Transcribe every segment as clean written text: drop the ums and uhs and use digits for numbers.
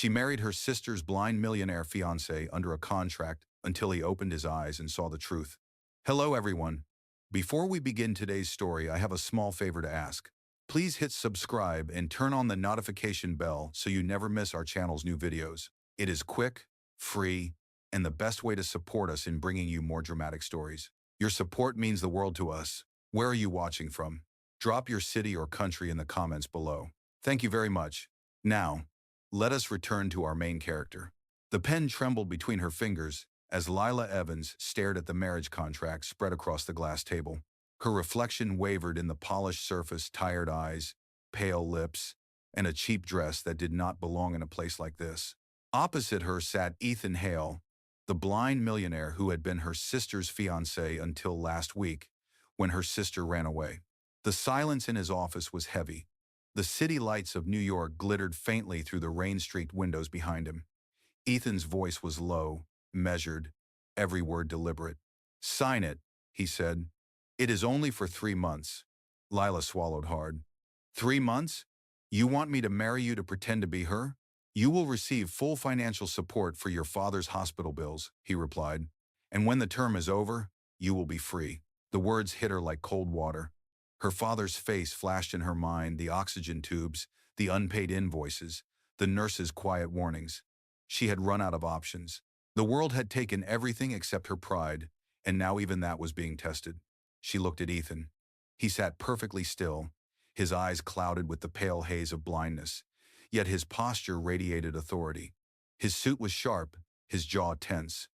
She married her sister's blind millionaire fiancé under a contract until he opened his eyes and saw the truth. Hello, everyone. Before we begin today's story, I have a small favor to ask. Please hit subscribe and turn on the notification bell so you never miss our channel's new videos. It is quick, free, and the best way to support us in bringing you more dramatic stories. Your support means the world to us. Where are you watching from? Drop your city or country in the comments below. Thank you very much. Now, let us return to our main character. The pen trembled between her fingers as Lila Evans stared at the marriage contract spread across the glass table. Her reflection wavered in the polished surface, tired eyes, pale lips, and a cheap dress that did not belong in a place like this. Opposite her sat Ethan Hale, the blind millionaire who had been her sister's fiancé until last week, when her sister ran away. The silence in his office was heavy. The city lights of New York glittered faintly through the rain-streaked windows behind him. Ethan's voice was low, measured, every word deliberate. "Sign it," he said. "It is only for 3 months." Lila swallowed hard. 3 months? You want me to marry you to pretend to be her? You will receive full financial support for your father's hospital bills, he replied. And when the term is over, you will be free. The words hit her like cold water. Her father's face flashed in her mind, the oxygen tubes, the unpaid invoices, the nurse's quiet warnings. She had run out of options. The world had taken everything except her pride, and now even that was being tested. She looked at Ethan. He sat perfectly still, his eyes clouded with the pale haze of blindness, yet his posture radiated authority. His suit was sharp, his jaw tense.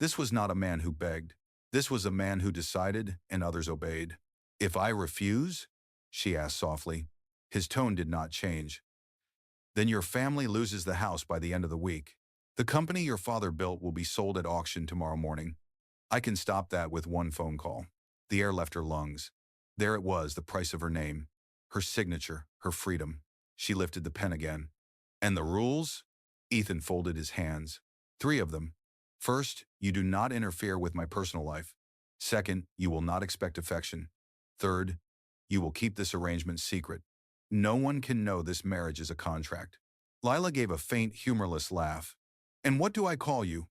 This was not a man who begged. This was a man who decided and others obeyed. "If I refuse?" she asked softly. His tone did not change. "Then your family loses the house by the end of the week. The company your father built will be sold at auction tomorrow morning. I can stop that with one phone call." The air left her lungs. There it was, the price of her name, her signature, her freedom. She lifted the pen again. "And the rules?" Ethan folded his hands. 3 of them. First, you do not interfere with my personal life. Second, you will not expect affection. Third, you will keep this arrangement secret. No one can know this marriage is a contract. Lila gave a faint, humorless laugh. "And what do I call you?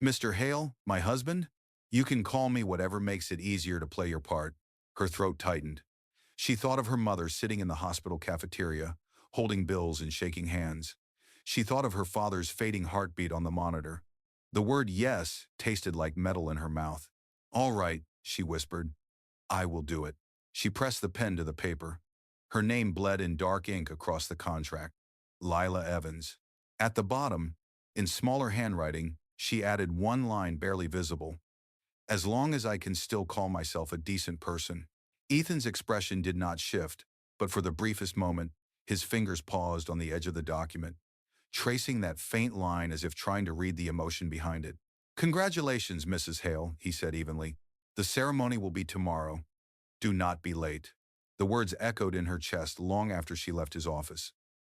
Mr. Hale, my husband? You can call me whatever makes it easier to play your part." Her throat tightened. She thought of her mother sitting in the hospital cafeteria, holding bills and shaking hands. She thought of her father's fading heartbeat on the monitor. The word yes tasted like metal in her mouth. "All right," she whispered. "I will do it." She pressed the pen to the paper. Her name bled in dark ink across the contract. Lila Evans. At the bottom, in smaller handwriting, she added one line barely visible. "As long as I can still call myself a decent person." Ethan's expression did not shift, but for the briefest moment, his fingers paused on the edge of the document, tracing that faint line as if trying to read the emotion behind it. "Congratulations, Mrs. Hale," he said evenly. "The ceremony will be tomorrow. Do not be late." The words echoed in her chest long after she left his office.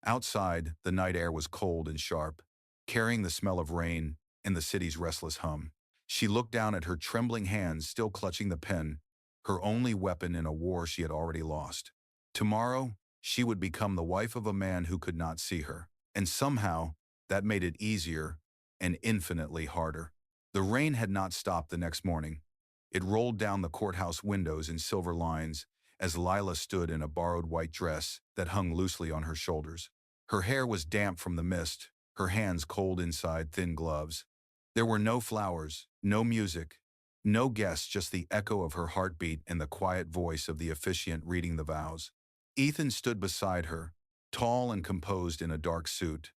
Outside, the night air was cold and sharp, carrying the smell of rain and the city's restless hum. She looked down at her trembling hands still clutching the pen, her only weapon in a war she had already lost. Tomorrow, she would become the wife of a man who could not see her, and somehow, that made it easier and infinitely harder. The rain had not stopped the next morning. It rolled down the courthouse windows in silver lines as Lila stood in a borrowed white dress that hung loosely on her shoulders. Her hair was damp from the mist, her hands cold inside thin gloves. There were no flowers, no music, no guests, just the echo of her heartbeat and the quiet voice of the officiant reading the vows. Ethan stood beside her, tall and composed in a dark suit.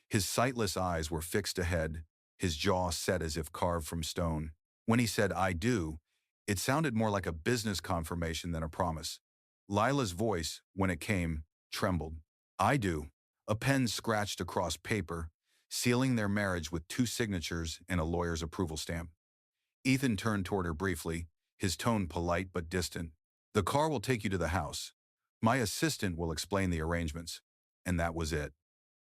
His sightless eyes were fixed ahead, his jaw set as if carved from stone. When he said, "I do," it sounded more like a business confirmation than a promise. Lila's voice, when it came, trembled. "I do." A pen scratched across paper, sealing their marriage with 2 signatures and a lawyer's approval stamp. Ethan turned toward her briefly, his tone polite but distant. "The car will take you to the house. My assistant will explain the arrangements." And that was it.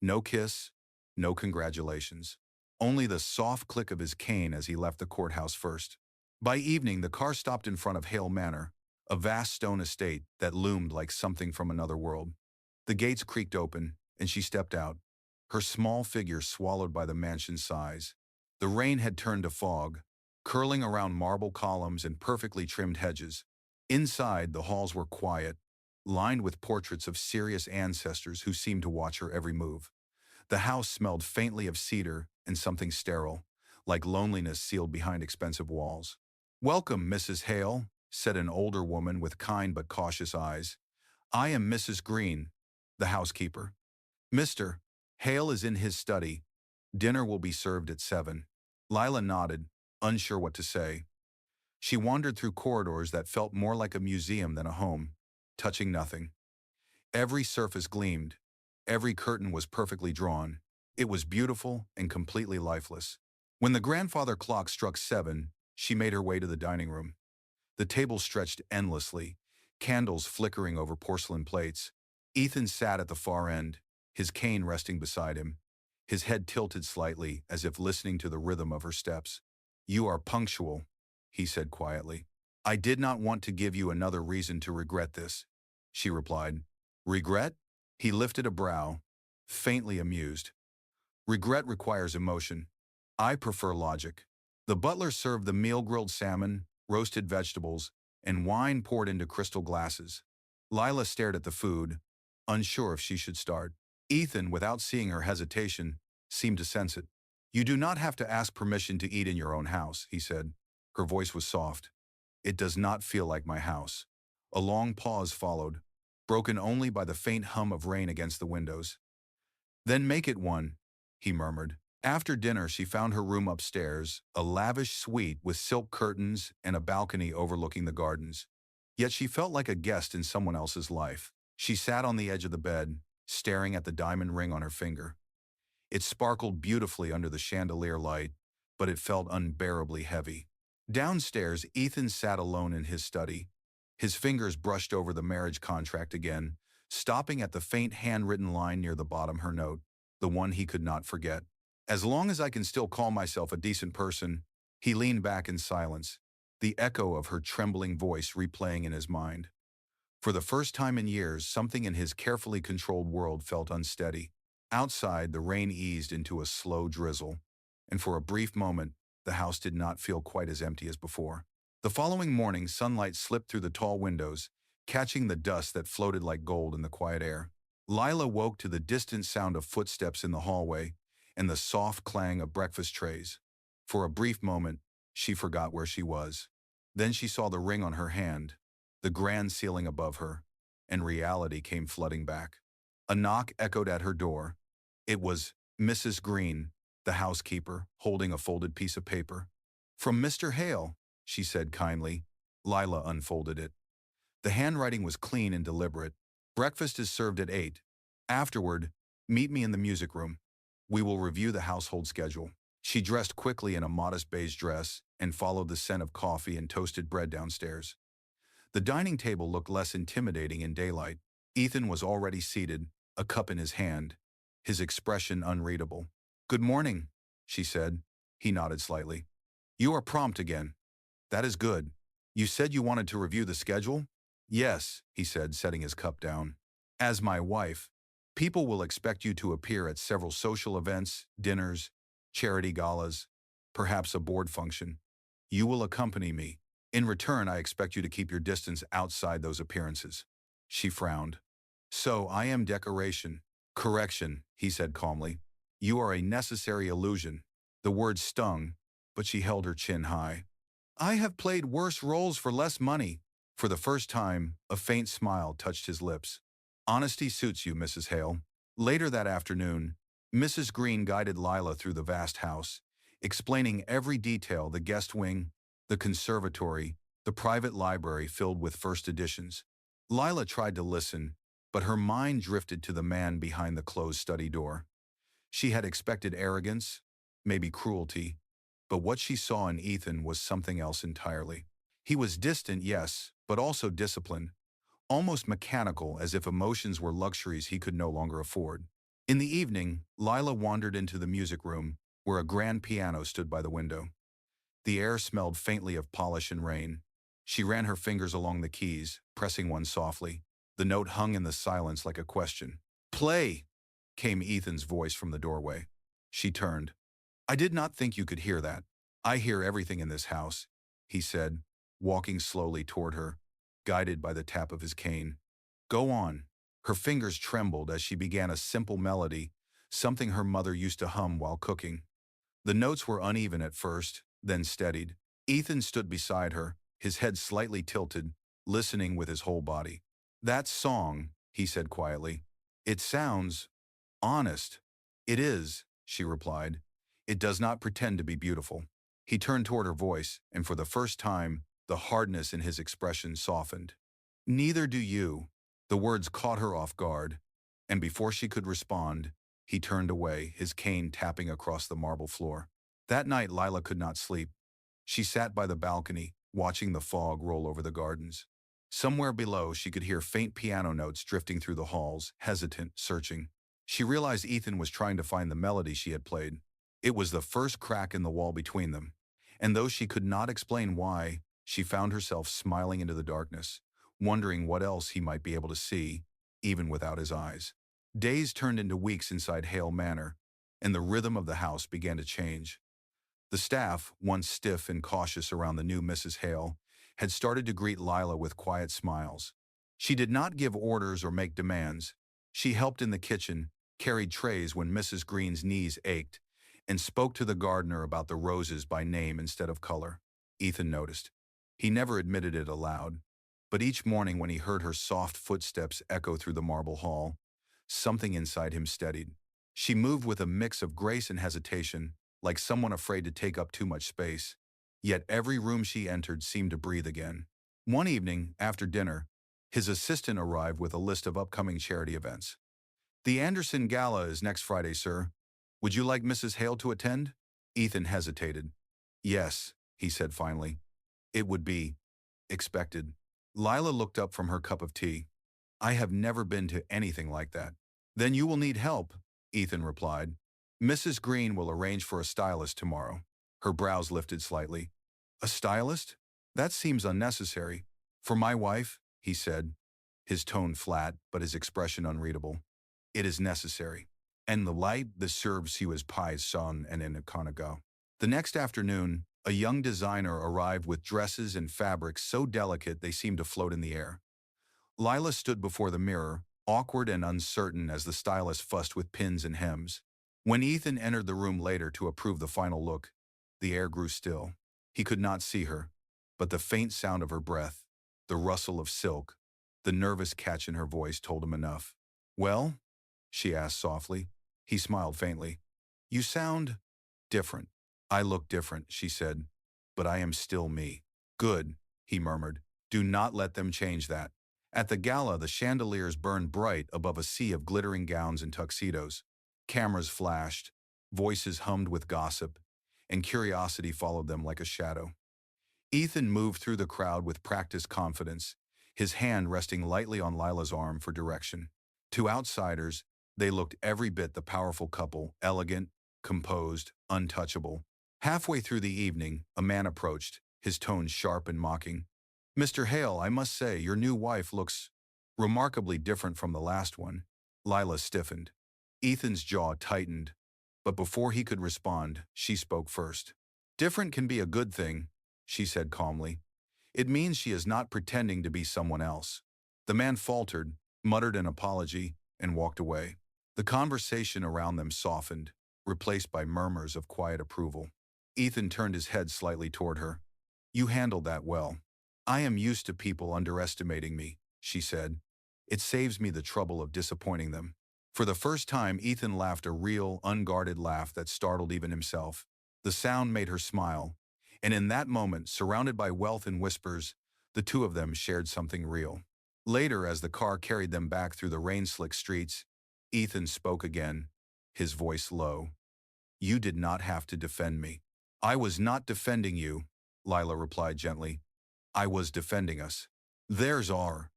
No kiss, no congratulations. Only the soft click of his cane as he left the courthouse first. By evening, the car stopped in front of Hale Manor, a vast stone estate that loomed like something from another world. The gates creaked open, and she stepped out. her small figure swallowed by the mansion's size. The rain had turned to fog, curling around marble columns and perfectly trimmed hedges. Inside, the halls were quiet, lined with portraits of serious ancestors who seemed to watch her every move. The house smelled faintly of cedar and something sterile, like loneliness sealed behind expensive walls. "Welcome, Mrs. Hale," said an older woman with kind but cautious eyes. "I am Mrs. Green, the housekeeper. Mr. Hale is in his study. Dinner will be served at 7. Lila nodded, unsure what to say. She wandered through corridors that felt more like a museum than a home, touching nothing. Every surface gleamed. Every curtain was perfectly drawn. It was beautiful and completely lifeless. When the grandfather clock struck 7, she made her way to the dining room. The table stretched endlessly, candles flickering over porcelain plates. Ethan sat at the far end, his cane resting beside him, his head tilted slightly as if listening to the rhythm of her steps. "You are punctual," he said quietly. "I did not want to give you another reason to regret this," she replied. "Regret?" He lifted a brow, faintly amused. "Regret requires emotion. I prefer logic." The butler served the meal: grilled salmon, roasted vegetables, and wine poured into crystal glasses. Lila stared at the food, unsure if she should start. Ethan, without seeing her hesitation, seemed to sense it. "You do not have to ask permission to eat in your own house," he said. Her voice was soft. "It does not feel like my house." A long pause followed, broken only by the faint hum of rain against the windows. "Then make it one," he murmured. After dinner, she found her room upstairs, a lavish suite with silk curtains and a balcony overlooking the gardens. Yet she felt like a guest in someone else's life. She sat on the edge of the bed, staring at the diamond ring on her finger. It sparkled beautifully under the chandelier light, but it felt unbearably heavy. Downstairs, Ethan sat alone in his study. His fingers brushed over the marriage contract again, stopping at the faint handwritten line near the bottom her note, the one he could not forget. "As long as I can still call myself a decent person," he leaned back in silence, the echo of her trembling voice replaying in his mind. For the first time in years, something in his carefully controlled world felt unsteady. Outside, the rain eased into a slow drizzle, and for a brief moment, the house did not feel quite as empty as before. The following morning, sunlight slipped through the tall windows, catching the dust that floated like gold in the quiet air. Lila woke to the distant sound of footsteps in the hallway and the soft clang of breakfast trays. For a brief moment, she forgot where she was. Then she saw the ring on her hand, the grand ceiling above her, and reality came flooding back. A knock echoed at her door. It was Mrs. Green, the housekeeper, holding a folded piece of paper. "From Mr. Hale," she said kindly. Lila unfolded it. The handwriting was clean and deliberate. "Breakfast is served at 8. Afterward, meet me in the music room. We will review the household schedule." She dressed quickly in a modest beige dress and followed the scent of coffee and toasted bread downstairs. The dining table looked less intimidating in daylight. Ethan was already seated, a cup in his hand, his expression unreadable. "Good morning," she said. He nodded slightly. "You are prompt again. That is good. You said you wanted to review the schedule?" "Yes," he said, setting his cup down. "As my wife, people will expect you to appear at several social events, dinners, charity galas, perhaps a board function. You will accompany me. In return, I expect you to keep your distance outside those appearances." She frowned. "So I am decoration." "Correction," he said calmly. "You are a necessary illusion." The word stung, but she held her chin high. "I have played worse roles for less money." For the first time, a faint smile touched his lips. "Honesty suits you, Mrs. Hale." Later that afternoon, Mrs. Green guided Lila through the vast house, explaining every detail: the guest wing, the conservatory, the private library filled with first editions. Lila tried to listen, but her mind drifted to the man behind the closed study door. She had expected arrogance, maybe cruelty, but what she saw in Ethan was something else entirely. He was distant, yes, but also disciplined, almost mechanical, as if emotions were luxuries he could no longer afford. In the evening, Lila wandered into the music room, where a grand piano stood by the window. The air smelled faintly of polish and rain. She ran her fingers along the keys, pressing one softly. The note hung in the silence like a question. "Play!" came Ethan's voice from the doorway. She turned. I did not think you could hear that. I hear everything in this house, he said, walking slowly toward her, guided by the tap of his cane. Go on. Her fingers trembled as she began a simple melody, something her mother used to hum while cooking. The notes were uneven at first, then steadied. Ethan stood beside her, his head slightly tilted, listening with his whole body. That song, he said quietly. It sounds honest. It is, she replied. It does not pretend to be beautiful. He turned toward her voice, and for the first time, the hardness in his expression softened. Neither do you. The words caught her off guard, and before she could respond, he turned away, his cane tapping across the marble floor. That night, Lila could not sleep. She sat by the balcony, watching the fog roll over the gardens. Somewhere below, she could hear faint piano notes drifting through the halls, hesitant, searching. She realized Ethan was trying to find the melody she had played. It was the first crack in the wall between them, and though she could not explain why, she found herself smiling into the darkness, wondering what else he might be able to see, even without his eyes. Days turned into weeks inside Hale Manor, and the rhythm of the house began to change. The staff, once stiff and cautious around the new Mrs. Hale, had started to greet Lila with quiet smiles. She did not give orders or make demands. She helped in the kitchen, carried trays when Mrs. Green's knees ached, and spoke to the gardener about the roses by name instead of color. Ethan noticed. He never admitted it aloud, but each morning when he heard her soft footsteps echo through the marble hall, something inside him steadied. She moved with a mix of grace and hesitation, like someone afraid to take up too much space. Yet every room she entered seemed to breathe again. One evening, after dinner, his assistant arrived with a list of upcoming charity events. The Anderson Gala is next Friday, sir. Would you like Mrs. Hale to attend? Ethan hesitated. Yes, he said finally. It would be expected. Lila looked up from her cup of tea. I have never been to anything like that. Then you will need help, Ethan replied. Mrs. Green will arrange for a stylist tomorrow. Her brows lifted slightly. A stylist? That seems unnecessary. For my wife, he said, his tone flat but his expression unreadable. It is necessary. And the light that serves you as pies son and in a conago. The next afternoon, a young designer arrived with dresses and fabrics so delicate they seemed to float in the air. Lila stood before the mirror, awkward and uncertain as the stylist fussed with pins and hems. When Ethan entered the room later to approve the final look, the air grew still. He could not see her, but the faint sound of her breath, the rustle of silk, the nervous catch in her voice told him enough. Well? She asked softly. He smiled faintly. You sound different. I look different, she said, but I am still me. Good, he murmured. Do not let them change that. At the gala, the chandeliers burned bright above a sea of glittering gowns and tuxedos. Cameras flashed, voices hummed with gossip, and curiosity followed them like a shadow. Ethan moved through the crowd with practiced confidence, his hand resting lightly on Lila's arm for direction. To outsiders, they looked every bit the powerful couple, elegant, composed, untouchable. Halfway through the evening, a man approached, his tone sharp and mocking. Mr. Hale, I must say, your new wife looks remarkably different from the last one. Lila stiffened. Ethan's jaw tightened, but before he could respond, she spoke first. Different can be a good thing, she said calmly. It means she is not pretending to be someone else. The man faltered, muttered an apology, and walked away. The conversation around them softened, replaced by murmurs of quiet approval. Ethan turned his head slightly toward her. You handled that well. I am used to people underestimating me, she said. It saves me the trouble of disappointing them. For the first time, Ethan laughed a real, unguarded laugh that startled even himself. The sound made her smile, and in that moment, surrounded by wealth and whispers, the two of them shared something real. Later, as the car carried them back through the rain-slicked streets, Ethan spoke again, his voice low. You did not have to defend me. I was not defending you, Lila replied gently. I was defending us. Theirs are.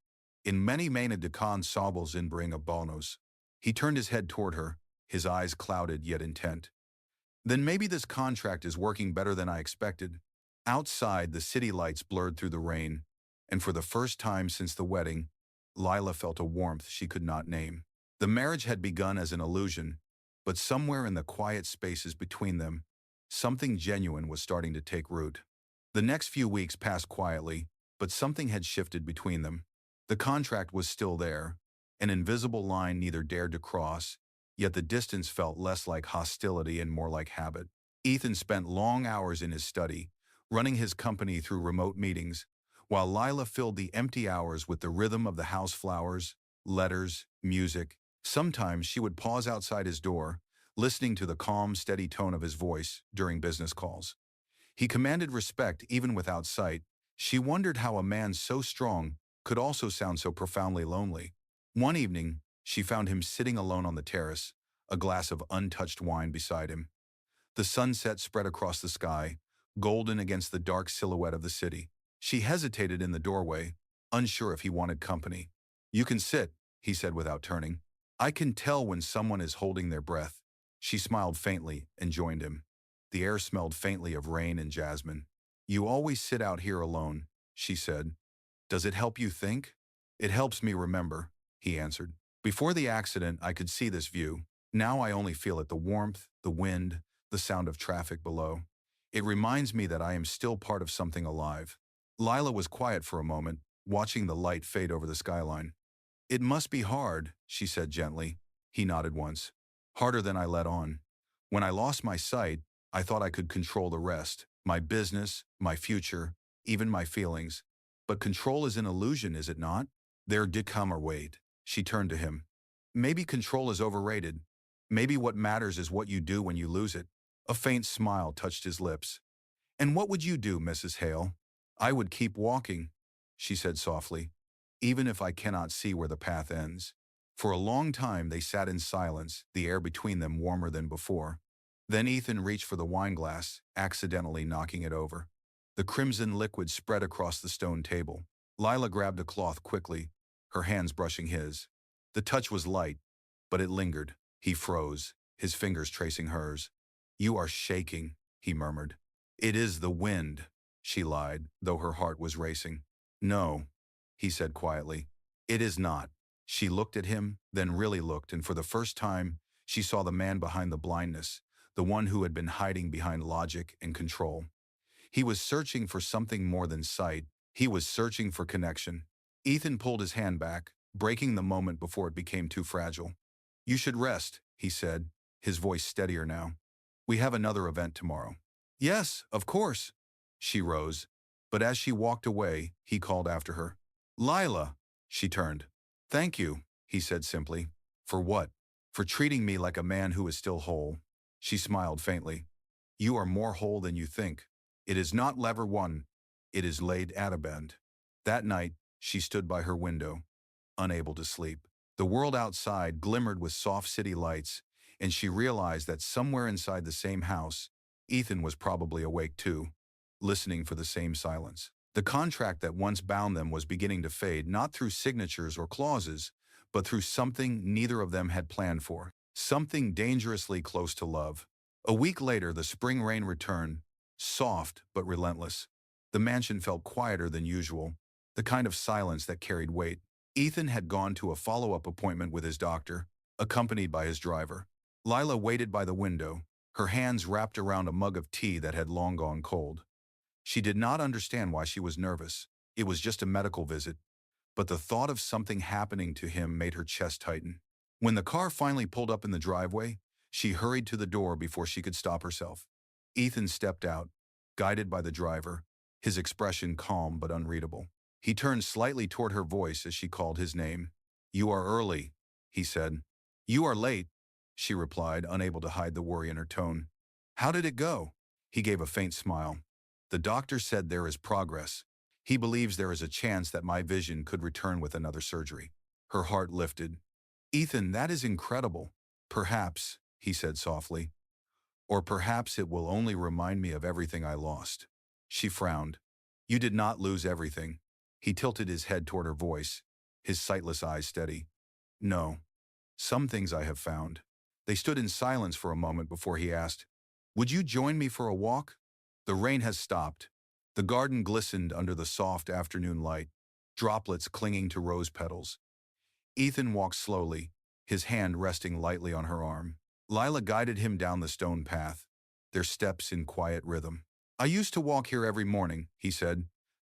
In many mena de con sables in bring a bonos. He turned his head toward her, his eyes clouded yet intent. Then maybe this contract is working better than I expected. Outside, the city lights blurred through the rain, and for the first time since the wedding, Lila felt a warmth she could not name. The marriage had begun as an illusion, but somewhere in the quiet spaces between them, something genuine was starting to take root. The next few weeks passed quietly, but something had shifted between them. The contract was still there, an invisible line neither dared to cross, yet the distance felt less like hostility and more like habit. Ethan spent long hours in his study, running his company through remote meetings, while Lila filled the empty hours with the rhythm of the house flowers, letters, music. Sometimes she would pause outside his door, listening to the calm, steady tone of his voice during business calls. He commanded respect even without sight. She wondered how a man so strong could also sound so profoundly lonely. One evening, she found him sitting alone on the terrace, a glass of untouched wine beside him. The sunset spread across the sky, golden against the dark silhouette of the city. She hesitated in the doorway, unsure if he wanted company. "You can sit," he said without turning. "I can tell when someone is holding their breath." She smiled faintly and joined him. The air smelled faintly of rain and jasmine. "You always sit out here alone," she said. "Does it help you think?" "It helps me remember," he answered. "Before the accident, I could see this view. Now I only feel it, the warmth, the wind, the sound of traffic below. It reminds me that I am still part of something alive." Lila was quiet for a moment, watching the light fade over the skyline. "It must be hard," she said gently. He nodded once. "Harder than I let on. When I lost my sight, I thought I could control the rest, my business, my future, even my feelings. But control is an illusion, is it not?" There did come a wait. She turned to him. "Maybe control is overrated. Maybe what matters is what you do when you lose it." A faint smile touched his lips. "And what would you do, Mrs. Hale?" "I would keep walking," she said softly, "even if I cannot see where the path ends." For a long time they sat in silence, the air between them warmer than before. Then Ethan reached for the wine glass, accidentally knocking it over. The crimson liquid spread across the stone table. Lila grabbed a cloth quickly, her hands brushing his. The touch was light, but it lingered. He froze, his fingers tracing hers. "You are shaking," he murmured. "It is the wind," she lied, though her heart was racing. "No," he said quietly. "It is not." She looked at him, then really looked, and for the first time, she saw the man behind the blindness, the one who had been hiding behind logic and control. He was searching for something more than sight. He was searching for connection. Ethan pulled his hand back, breaking the moment before it became too fragile. "You should rest," he said, his voice steadier now. "We have another event tomorrow." "Yes, of course." She rose, but as she walked away, he called after her. "Lila." She turned. "Thank you," he said simply. "For what?" "For treating me like a man who is still whole." She smiled faintly. "You are more whole than you think. It is not lever one, it is laid at a bend." That night, she stood by her window, unable to sleep. The world outside glimmered with soft city lights, and she realized that somewhere inside the same house, Ethan was probably awake too, listening for the same silence. The contract that once bound them was beginning to fade, not through signatures or clauses, but through something neither of them had planned for. Something dangerously close to love. A week later, the spring rain returned, soft but relentless. The mansion felt quieter than usual, the kind of silence that carried weight. Ethan had gone to a follow-up appointment with his doctor, accompanied by his driver. Lila waited by the window, her hands wrapped around a mug of tea that had long gone cold. She did not understand why she was nervous. It was just a medical visit, but the thought of something happening to him made her chest tighten. When the car finally pulled up in the driveway, she hurried to the door before she could stop herself. Ethan stepped out, guided by the driver, his expression calm but unreadable. He turned slightly toward her voice as she called his name. "You are early," he said. "You are late," she replied, unable to hide the worry in her tone. "How did it go?" He gave a faint smile. "The doctor said there is progress. He believes there is a chance that my vision could return with another surgery." Her heart lifted. "Ethan, that is incredible." "Perhaps," he said softly. "Or perhaps it will only remind me of everything I lost." She frowned. "You did not lose everything." He tilted his head toward her voice, his sightless eyes steady. "No. Some things I have found." They stood in silence for a moment before he asked, "Would you join me for a walk?" The rain has stopped. The garden glistened under the soft afternoon light, droplets clinging to rose petals. Ethan walked slowly, his hand resting lightly on her arm. Lila guided him down the stone path, their steps in quiet rhythm. "I used to walk here every morning," he said,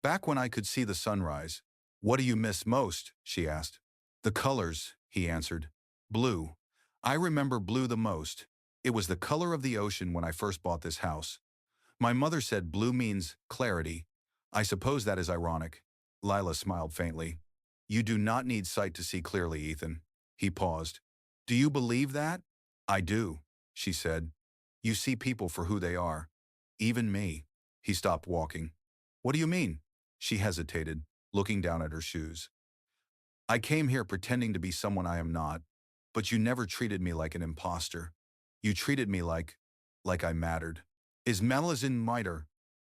"back when I could see the sunrise." "What do you miss most?" she asked. "The colors," he answered. "Blue. I remember blue the most. It was the color of the ocean when I first bought this house. My mother said blue means clarity. I suppose that is ironic." Lila smiled faintly. "You do not need sight to see clearly, Ethan." He paused. "Do you believe that?" "I do," she said. "You see people for who they are. Even me." He stopped walking. "What do you mean?" She hesitated, looking down at her shoes. "I came here pretending to be someone I am not, but you never treated me like an imposter. You treated me like I mattered. Is Melazin miter?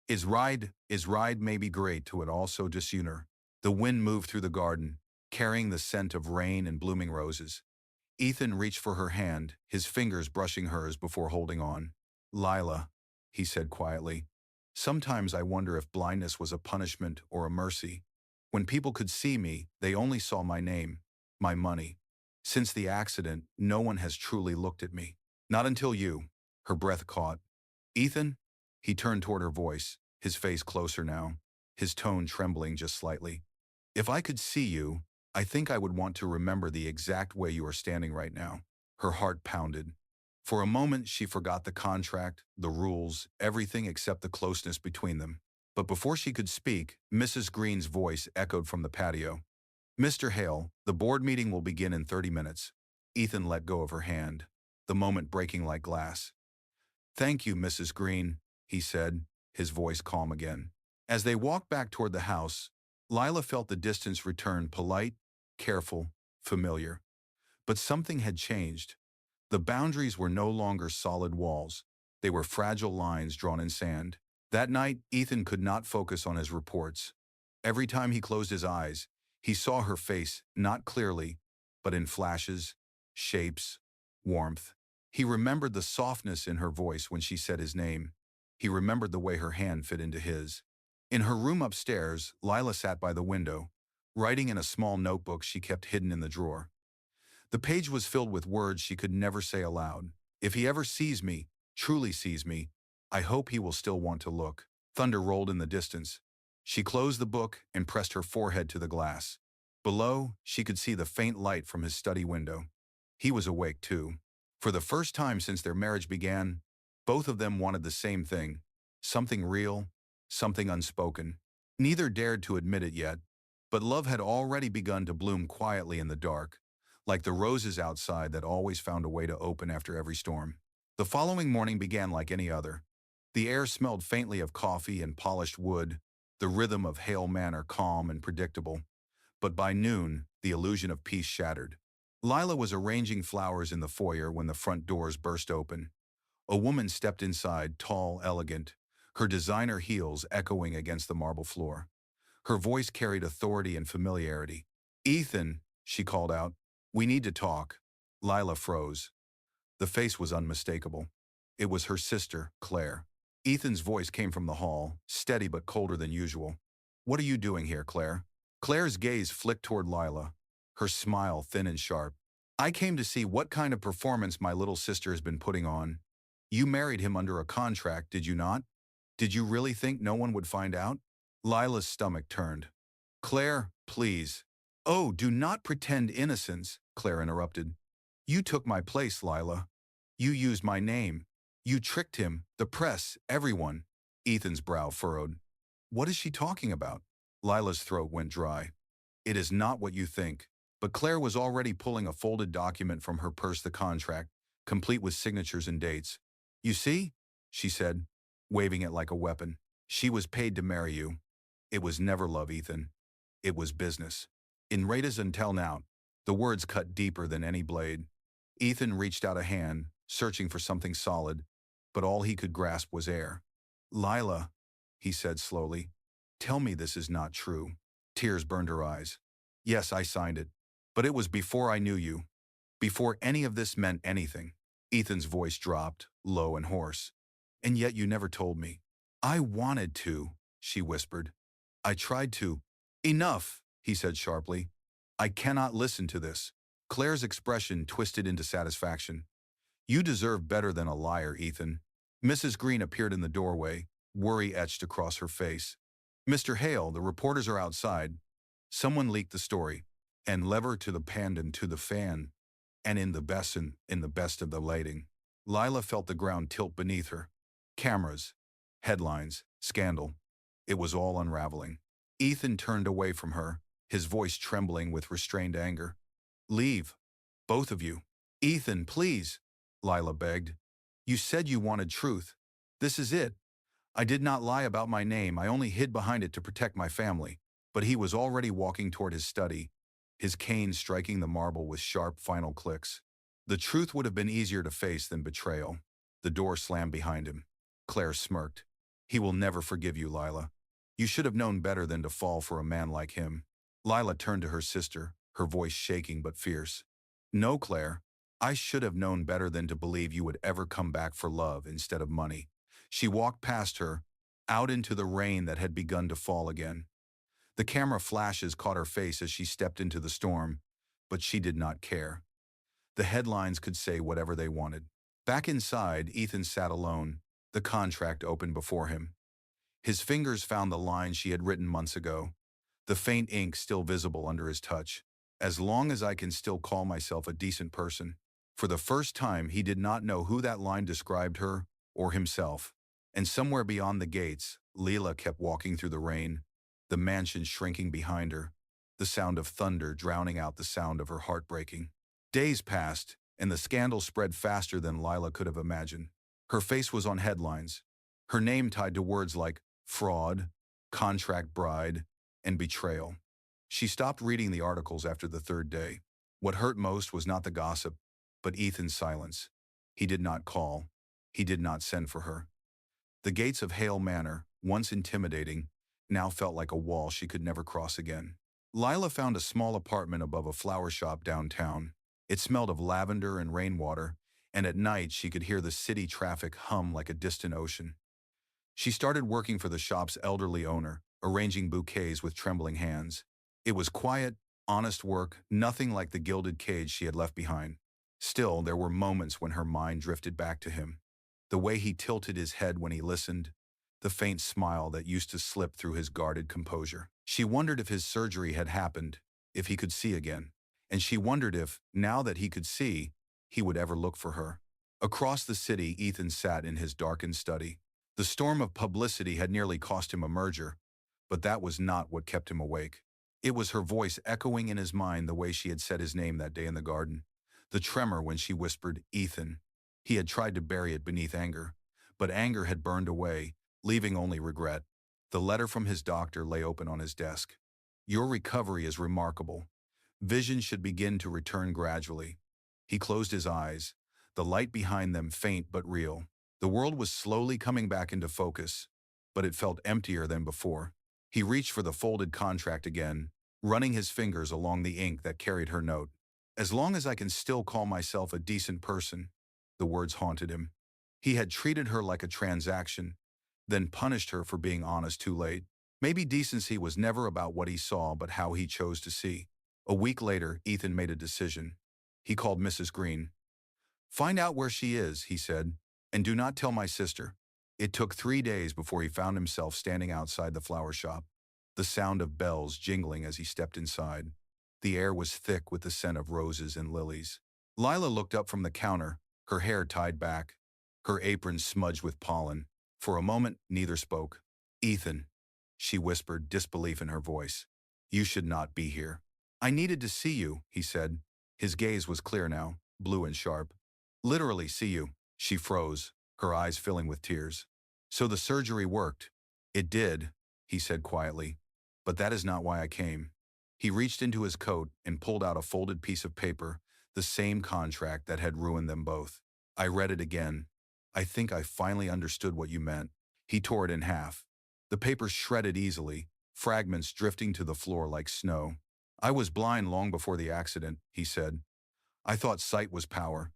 Is ride may be great to it also dissooner." The wind moved through the garden, carrying the scent of rain and blooming roses. Ethan reached for her hand, his fingers brushing hers before holding on. "Lila," he said quietly, "sometimes I wonder if blindness was a punishment or a mercy. When people could see me, they only saw my name, my money. Since the accident, no one has truly looked at me. Not until you." Her breath caught. "Ethan?" He turned toward her voice, his face closer now, his tone trembling just slightly. "If I could see you, I think I would want to remember the exact way you are standing right now." Her heart pounded. For a moment, she forgot the contract, the rules, everything except the closeness between them. But before she could speak, Mrs. Green's voice echoed from the patio. "Mr. Hale, the board meeting will begin in 30 minutes. Ethan let go of her hand, the moment breaking like glass. "Thank you, Mrs. Green," he said, his voice calm again. As they walked back toward the house, Lila felt the distance return, polite, careful, familiar. But something had changed. The boundaries were no longer solid walls. They were fragile lines drawn in sand. That night, Ethan could not focus on his reports. Every time he closed his eyes, he saw her face, not clearly, but in flashes, shapes, warmth. He remembered the softness in her voice when she said his name. He remembered the way her hand fit into his. In her room upstairs, Lila sat by the window, writing in a small notebook she kept hidden in the drawer. The page was filled with words she could never say aloud. "If he ever sees me, truly sees me, I hope he will still want to look." Thunder rolled in the distance. She closed the book and pressed her forehead to the glass. Below, she could see the faint light from his study window. He was awake too. For the first time since their marriage began, both of them wanted the same thing. Something real, something unspoken. Neither dared to admit it yet, but love had already begun to bloom quietly in the dark, like the roses outside that always found a way to open after every storm. The following morning began like any other. The air smelled faintly of coffee and polished wood, the rhythm of Hale Manor calm and predictable. But by noon, the illusion of peace shattered. Lila was arranging flowers in the foyer when the front doors burst open. A woman stepped inside, tall, elegant, her designer heels echoing against the marble floor. Her voice carried authority and familiarity. "Ethan," she called out, "we need to talk." Lila froze. The face was unmistakable. It was her sister, Claire. Ethan's voice came from the hall, steady but colder than usual. "What are you doing here, Claire?" Claire's gaze flicked toward Lila, her smile thin and sharp. "I came to see what kind of performance my little sister has been putting on. You married him under a contract, did you not? Did you really think no one would find out?" Lila's stomach turned. "Claire, please." "Oh, do not pretend innocence," Claire interrupted. "You took my place, Lila. You used my name. You tricked him, the press, everyone." Ethan's brow furrowed. "What is she talking about?" Lila's throat went dry. "It is not what you think." But Claire was already pulling a folded document from her purse, the contract, complete with signatures and dates. "You see?" she said, waving it like a weapon. "She was paid to marry you. It was never love, Ethan. It was business. In Raiders until now." The words cut deeper than any blade. Ethan reached out a hand, searching for something solid, but all he could grasp was air. "Lila," he said slowly, "tell me this is not true." Tears burned her eyes. "Yes, I signed it. But it was before I knew you. Before any of this meant anything." Ethan's voice dropped, low and hoarse. "And yet you never told me." "I wanted to," she whispered. "I tried to." "Enough," he said sharply. "I cannot listen to this. Claire's expression twisted into satisfaction. You deserve better than a liar, Ethan. Mrs. Green appeared in the doorway, worry etched across her face. Mr. Hale, the reporters are outside. Someone leaked the story. And lever to the pandan to the fan. And in the best of the lighting. Lila felt the ground tilt beneath her. Cameras, headlines, scandal. It was all unraveling. Ethan turned away from her, his voice trembling with restrained anger. Leave. Both of you. Ethan, please, Lila begged. You said you wanted truth. This is it. I did not lie about my name, I only hid behind it to protect my family. But he was already walking toward his study, his cane striking the marble with sharp final clicks. The truth would have been easier to face than betrayal. The door slammed behind him. Claire smirked. He will never forgive you, Lila. You should have known better than to fall for a man like him. Lila turned to her sister, her voice shaking but fierce. No, Claire. I should have known better than to believe you would ever come back for love instead of money. She walked past her, out into the rain that had begun to fall again. The camera flashes caught her face as she stepped into the storm, but she did not care. The headlines could say whatever they wanted. Back inside, Ethan sat alone, the contract open before him. His fingers found the lines she had written months ago, the faint ink still visible under his touch. As long as I can still call myself a decent person. For the first time, he did not know who that line described her or himself. And somewhere beyond the gates, Lila kept walking through the rain, the mansion shrinking behind her, the sound of thunder drowning out the sound of her heart breaking. Days passed, and the scandal spread faster than Lila could have imagined. Her face was on headlines, her name tied to words like fraud, contract bride, and betrayal. She stopped reading the articles after the third day. What hurt most was not the gossip, but Ethan's silence. He did not call. He did not send for her. The gates of Hale Manor, once intimidating, now felt like a wall she could never cross again. Lila found a small apartment above a flower shop downtown. It smelled of lavender and rainwater, and at night she could hear the city traffic hum like a distant ocean. She started working for the shop's elderly owner, arranging bouquets with trembling hands. It was quiet, honest work, nothing like the gilded cage she had left behind. Still, there were moments when her mind drifted back to him. The way he tilted his head when he listened, the faint smile that used to slip through his guarded composure. She wondered if his surgery had happened, if he could see again. And she wondered if, now that he could see, he would ever look for her. Across the city, Ethan sat in his darkened study. The storm of publicity had nearly cost him a merger, but that was not what kept him awake. It was her voice echoing in his mind the way she had said his name that day in the garden. The tremor when she whispered, Ethan. He had tried to bury it beneath anger, but anger had burned away, leaving only regret. The letter from his doctor lay open on his desk. Your recovery is remarkable. Vision should begin to return gradually. He closed his eyes, the light behind them faint but real. The world was slowly coming back into focus, but it felt emptier than before. He reached for the folded contract again, running his fingers along the ink that carried her note. As long as I can still call myself a decent person, the words haunted him. He had treated her like a transaction, then punished her for being honest too late. Maybe decency was never about what he saw but how he chose to see. A week later, Ethan made a decision. He called Mrs. Green. Find out where she is, he said, and do not tell my sister. It took 3 days before he found himself standing outside the flower shop, the sound of bells jingling as he stepped inside. The air was thick with the scent of roses and lilies. Lila looked up from the counter, her hair tied back, her apron smudged with pollen. For a moment, neither spoke. Ethan, she whispered, disbelief in her voice. You should not be here. I needed to see you, he said. His gaze was clear now, blue and sharp. Literally see you. She froze, her eyes filling with tears. So the surgery worked. It did, he said quietly. But that is not why I came. He reached into his coat and pulled out a folded piece of paper, the same contract that had ruined them both. I read it again. I think I finally understood what you meant. He tore it in half. The paper shredded easily, fragments drifting to the floor like snow. I was blind long before the accident, he said. I thought sight was power,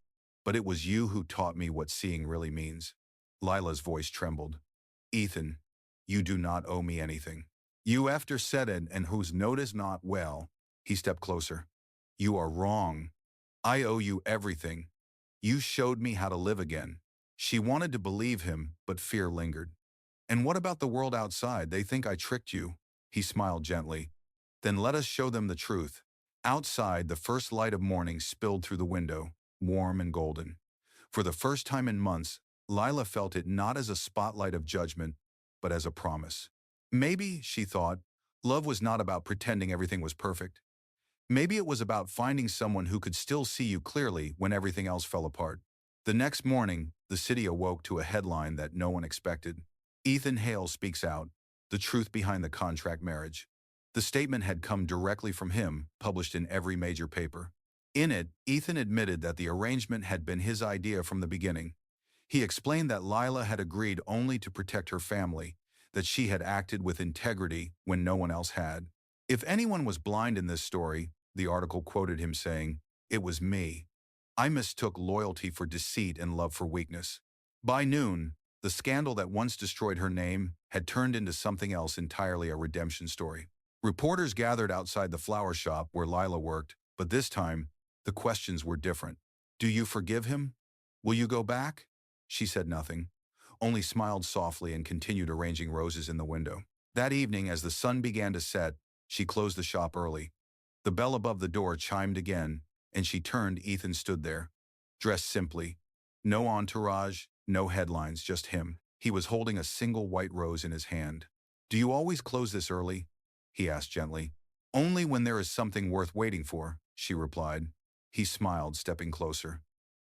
but it was you who taught me what seeing really means. Lila's voice trembled. Ethan, you do not owe me anything. You after said it and whose note is not well. He stepped closer. You are wrong. I owe you everything. You showed me how to live again. She wanted to believe him, but fear lingered. And what about the world outside? They think I tricked you. He smiled gently. Then let us show them the truth. Outside, the first light of morning spilled through the window, warm and golden. For the first time in months, Lila felt it not as a spotlight of judgment, but as a promise. Maybe, she thought, love was not about pretending everything was perfect. Maybe it was about finding someone who could still see you clearly when everything else fell apart. The next morning, the city awoke to a headline that no one expected. Ethan Hale speaks out, the truth behind the contract marriage. The statement had come directly from him, published in every major paper. In it, Ethan admitted that the arrangement had been his idea from the beginning. He explained that Lila had agreed only to protect her family, that she had acted with integrity when no one else had. If anyone was blind in this story, the article quoted him saying, "It was me. I mistook loyalty for deceit and love for weakness." By noon, the scandal that once destroyed her name had turned into something else entirely, a redemption story. Reporters gathered outside the flower shop where Lila worked, but this time, the questions were different. "Do you forgive him? Will you go back?" She said nothing, only smiled softly and continued arranging roses in the window. That evening, as the sun began to set, she closed the shop early. The bell above the door chimed again, and she turned. Ethan stood there, dressed simply. No entourage, no headlines, just him. He was holding a single white rose in his hand. "Do you always close this early?" he asked gently. "Only when there is something worth waiting for," she replied. He smiled, stepping closer.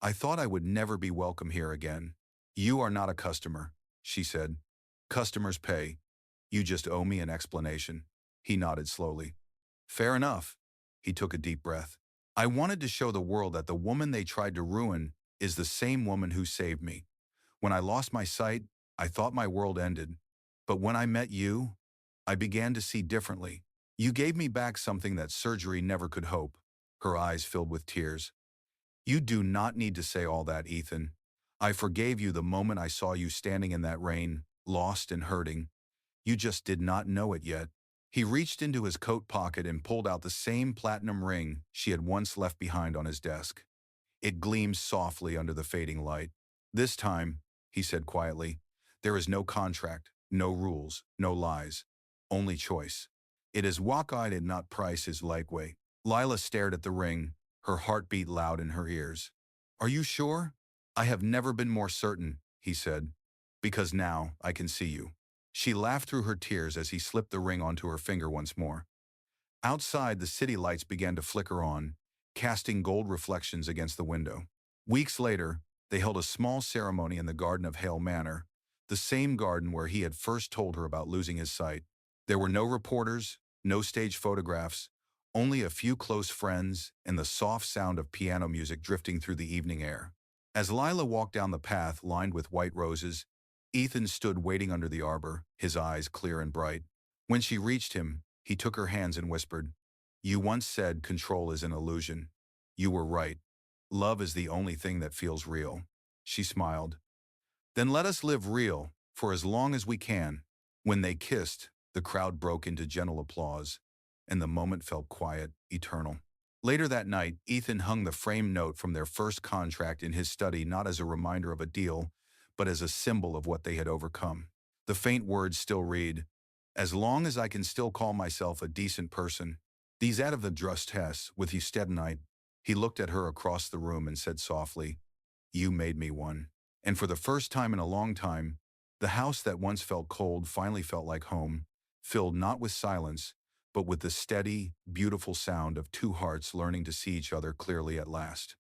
"I thought I would never be welcome here again." "You are not a customer," she said. "Customers pay. You just owe me an explanation." He nodded slowly. "Fair enough." He took a deep breath. "I wanted to show the world that the woman they tried to ruin is the same woman who saved me. When I lost my sight, I thought my world ended. But when I met you, I began to see differently. You gave me back something that surgery never could hope." Her eyes filled with tears. "You do not need to say all that, Ethan. I forgave you the moment I saw you standing in that rain, lost and hurting. You just did not know it yet." He reached into his coat pocket and pulled out the same platinum ring she had once left behind on his desk. It gleamed softly under the fading light. "This time," he said quietly, "there is no contract, no rules, no lies, only choice. It is what I did not price is likeway." Lila stared at the ring, her heartbeat loud in her ears. "Are you sure?" "I have never been more certain," he said, "because now I can see you." She laughed through her tears as he slipped the ring onto her finger once more. Outside, the city lights began to flicker on, casting gold reflections against the window. Weeks later, they held a small ceremony in the garden of Hale Manor, the same garden where he had first told her about losing his sight. There were no reporters, no stage photographs, only a few close friends and the soft sound of piano music drifting through the evening air. As Lila walked down the path lined with white roses, Ethan stood waiting under the arbor, his eyes clear and bright. When she reached him, he took her hands and whispered, "You once said control is an illusion. You were right. Love is the only thing that feels real." She smiled. "Then let us live real, for as long as we can." When they kissed, the crowd broke into gentle applause, and the moment felt quiet, eternal. Later that night, Ethan hung the framed note from their first contract in his study, not as a reminder of a deal, but as a symbol of what they had overcome. The faint words still read, "As long as I can still call myself a decent person." These out of the drust tests with you steadinite. He looked at her across the room and said softly, "You made me one." And for the first time in a long time, the house that once felt cold finally felt like home, filled not with silence, but with the steady, beautiful sound of two hearts learning to see each other clearly at last.